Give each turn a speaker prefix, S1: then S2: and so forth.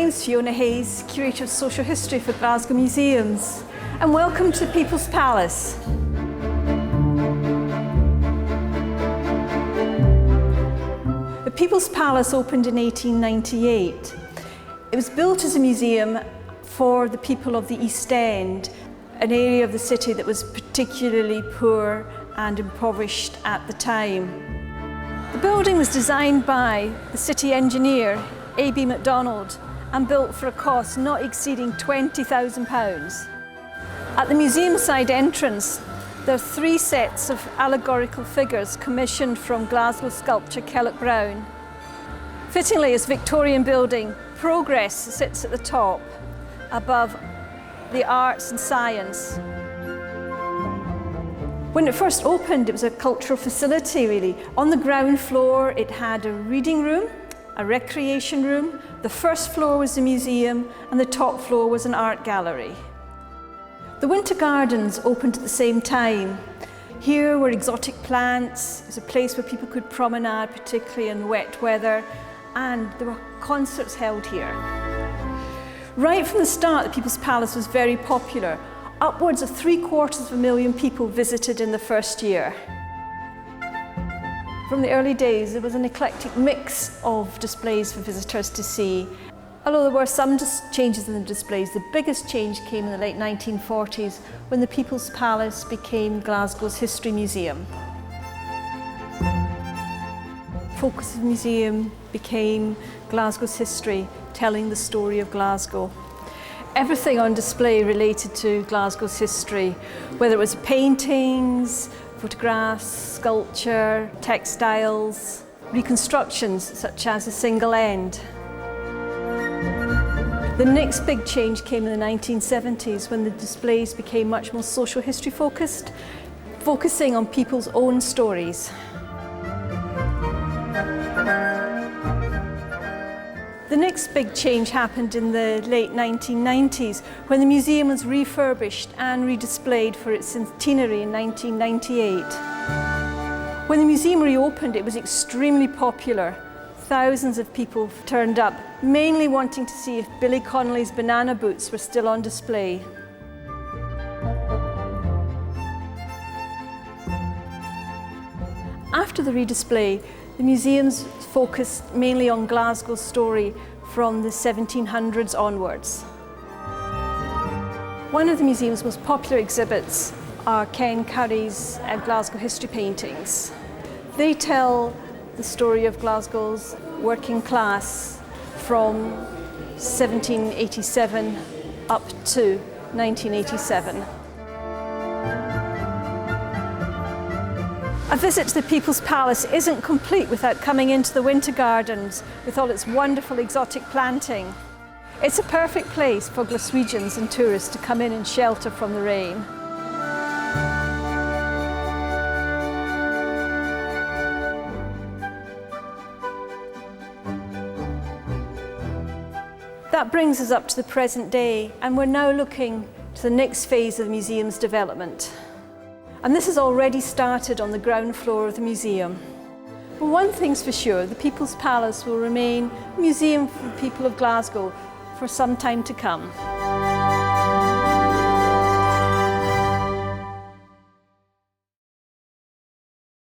S1: name's Fiona Hayes, Curator of Social History for Glasgow Museums, and welcome to People's Palace. The People's Palace opened in 1898. It was built as a museum for the people of the East End, an area of the city that was particularly poor and impoverished at the time. The building was designed by the city engineer, A.B. MacDonald, and built for a cost not exceeding £20,000. At the museum side entrance, there are 3 sets of allegorical figures commissioned from Glasgow sculptor Kellock Brown. Fittingly, as Victorian building, Progress sits at the top, above the arts and science. When it first opened, it was a cultural facility, really. On the ground floor, it had a reading room, a recreation room. The first floor was a museum, and the top floor was an art gallery. The Winter Gardens opened at the same time. Here were exotic plants. It was a place where people could promenade, particularly in wet weather, and there were concerts held here. Right from the start, the People's Palace was very popular. Upwards of 750,000 people visited in the first year. From the early days, there was an eclectic mix of displays for visitors to see. Although there were some changes in the displays, the biggest change came in the late 1940s when the People's Palace became Glasgow's History Museum. Focus of the museum became Glasgow's history, telling the story of Glasgow. Everything on display related to Glasgow's history, whether it was paintings, photographs, sculpture, textiles, reconstructions such as a single end. The next big change came in the 1970s when the displays became much more social history focused, focusing on people's own stories. The next big change happened in the late 1990s when the museum was refurbished and redisplayed for its centenary in 1998. When the museum reopened, it was extremely popular. Thousands of people turned up, mainly wanting to see if Billy Connolly's banana boots were still on display. After the redisplay, the museums focused mainly on Glasgow's story from the 1700s onwards. One of the museum's most popular exhibits are Ken Curry's Glasgow history paintings. They tell the story of Glasgow's working class from 1787 up to 1987. A visit to the People's Palace isn't complete without coming into the Winter Gardens with all its wonderful exotic planting. It's a perfect place for Glaswegians and tourists to come in and shelter from the rain. That brings us up to the present day, and we're now looking to the next phase of the museum's development. And this has already started on the ground floor of the museum. But one thing's for sure, the People's Palace will remain a museum for the people of Glasgow for some time to come.